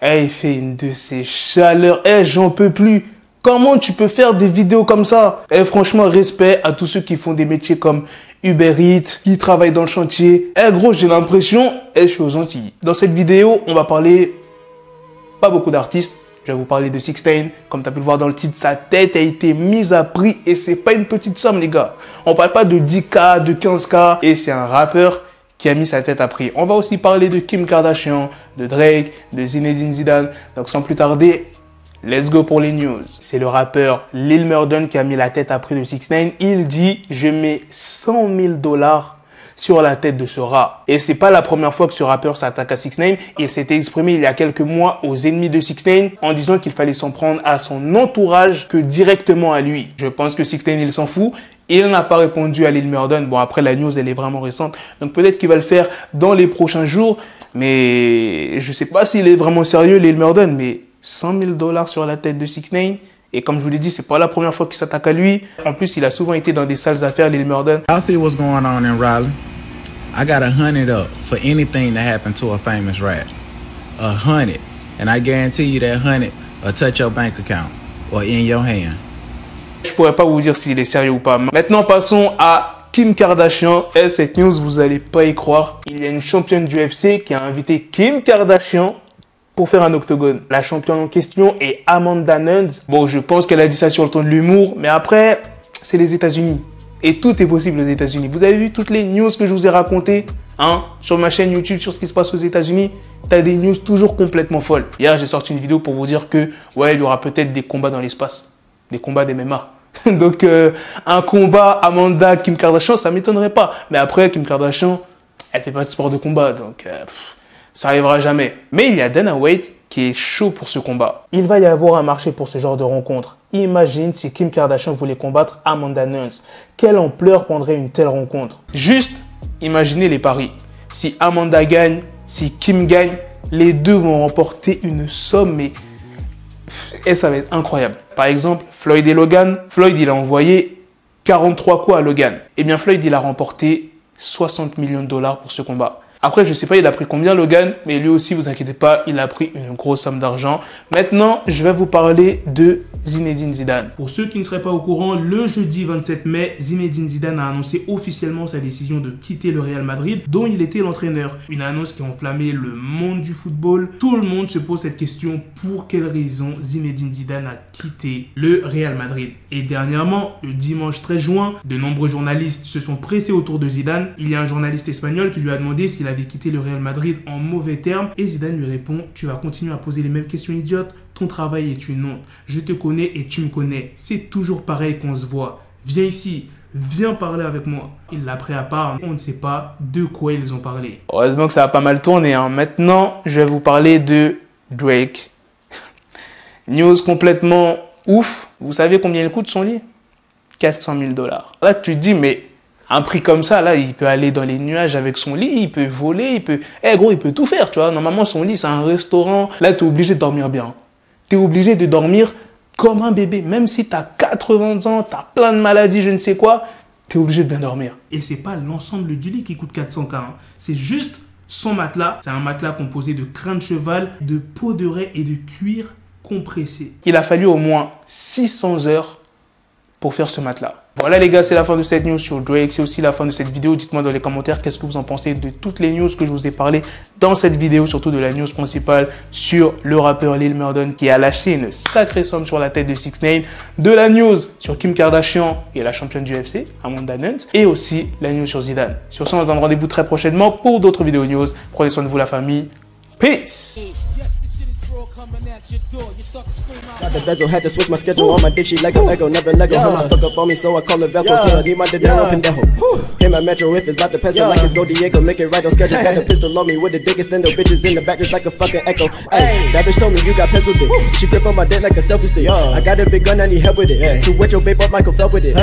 Eh, il fait une de ces chaleurs. Eh, j'en peux plus. Comment tu peux faire des vidéos comme ça? Eh, franchement, respect à tous ceux qui font des métiers comme Uber Eats, qui travaillent dans le chantier. Eh, gros, j'ai l'impression, je suis aux Antilles. Dans cette vidéo, on va parler pas beaucoup d'artistes. Je vais vous parler de 6ix9ine. Comme tu as pu le voir dans le titre, sa tête a été mise à prix et c'est pas une petite somme, les gars. On parle pas de 10K, de 15K et c'est un rappeur qui a mis sa tête à prix. On va aussi parler de Kim Kardashian, de Drake, de Zinedine Zidane. Donc sans plus tarder, let's go pour les news. C'est le rappeur Lil Murden qui a mis la tête à prix de 6ix9ine. Il dit « Je mets 100 000 $ sur la tête de ce rat ». Et c'est pas la première fois que ce rappeur s'attaque à 6ix9ine. Il s'était exprimé il y a quelques mois aux ennemis de 6ix9ine en disant qu'il fallait s'en prendre à son entourage que directement à lui. Je pense que 6ix9ine, il s'en fout. Il n'a pas répondu à Lil Murden. Bon, après, la news, elle est vraiment récente. Donc, peut-être qu'il va le faire dans les prochains jours. Mais je sais pas s'il est vraiment sérieux, Lil Murden. Mais 100 000 $ sur la tête de 6ix9ine. Et comme je vous l'ai dit, c'est pas la première fois qu'il s'attaque à lui. En plus, il a souvent été dans des sales affaires, Lil Murden. I'll see what's going on in Raleigh. I got 100 up for anything that happened to a famous rap. 100. And I guarantee you that 100 will touch your bank account or in your hand. Je pourrais pas vous dire s'il est sérieux ou pas. Maintenant, passons à Kim Kardashian. Et cette news, vous allez pas y croire. Il y a une championne du UFC qui a invité Kim Kardashian pour faire un octogone. La championne en question est Amanda Nunes. Bon, je pense qu'elle a dit ça sur le ton de l'humour, mais après, c'est les États-Unis. Et tout est possible aux États-Unis. Vous avez vu toutes les news que je vous ai racontées sur ma chaîne YouTube sur ce qui se passe aux États-Unis? T'as des news toujours complètement folles. Hier, j'ai sorti une vidéo pour vous dire que, ouais, il y aura peut-être des combats dans l'espace. Des combats d'MMA. Donc, un combat Amanda, Kim Kardashian, ça m'étonnerait pas. Mais après, Kim Kardashian, elle fait pas de sport de combat. Donc, ça arrivera jamais. Mais il y a Dana White qui est chaud pour ce combat. Il va y avoir un marché pour ce genre de rencontre. Imagine si Kim Kardashian voulait combattre Amanda Nunes. Quelle ampleur prendrait une telle rencontre? Juste, imaginez les paris. Si Amanda gagne, si Kim gagne, les deux vont remporter une somme, mais et ça va être incroyable. Par exemple, Floyd et Logan. Floyd, il a envoyé 43 coups à Logan. Eh bien, Floyd, il a remporté 60 millions de $ pour ce combat. Après, je ne sais pas, il a pris combien Logan, mais lui aussi, vous inquiétez pas, il a pris une grosse somme d'argent. Maintenant, je vais vous parler de Zinedine Zidane. Pour ceux qui ne seraient pas au courant, le jeudi 27 mai, Zinedine Zidane a annoncé officiellement sa décision de quitter le Real Madrid, dont il était l'entraîneur. Une annonce qui a enflammé le monde du football. Tout le monde se pose cette question, pour quelle raison Zinedine Zidane a quitté le Real Madrid? Et dernièrement, le dimanche 13 juin, de nombreux journalistes se sont pressés autour de Zidane. Il y a un journaliste espagnol qui lui a demandé s'il avait quitté le Real Madrid en mauvais termes et Zidane lui répond: tu vas continuer à poser les mêmes questions idiotes, ton travail est une honte, je te connais et tu me connais, c'est toujours pareil qu'on se voit, viens ici, viens parler avec moi. Il l'a pris à part, on ne sait pas de quoi ils ont parlé. Heureusement que ça a pas mal tourné, hein. Maintenant, je vais vous parler de Drake. News complètement ouf. Vous savez combien il coûte son lit? 400 000 $. Là, tu te dis, mais un prix comme ça, là, il peut aller dans les nuages avec son lit, il peut voler, il peut... Eh gros, il peut tout faire, tu vois. Normalement, son lit, c'est un restaurant. Là, tu es obligé de dormir bien. Tu es obligé de dormir comme un bébé. Même si tu as 80 ans, tu as plein de maladies, je ne sais quoi, tu es obligé de bien dormir. Et c'est pas l'ensemble du lit qui coûte 400 $. Hein. C'est juste son matelas. C'est un matelas composé de crin de cheval, de peau de raie et de cuir compressé. Il a fallu au moins 600 heures pour faire ce matelas. Voilà les gars, c'est la fin de cette news sur Drake, c'est aussi la fin de cette vidéo. Dites-moi dans les commentaires qu'est-ce que vous en pensez de toutes les news que je vous ai parlé dans cette vidéo, surtout de la news principale sur le rappeur Lil Murden qui a lâché une sacrée somme sur la tête de 6ix9ine, de la news sur Kim Kardashian et la championne du UFC, Amanda Nunes, et aussi la news sur Zidane. Sur ce, on se donne rendez-vous très prochainement pour d'autres vidéos news. Prenez soin de vous la famille. Peace. Got the bezel, had to switch my schedule on my dick, she like a Lego, never Lego. Her mouth stuck up on me, so I call it Velcro. Till I need my dinero pendejo. Hit my metro if it's about to peso, like it's Go Diego, make it right on schedule. Got the pistol on me with the dick, extendo bitches in the back just like a fucking echo. Ay, that bitch told me you got pencil dick. She grip on my dick like a selfie stick. I got a big gun, I need help with it. To wet your babe up, Michael fell with it.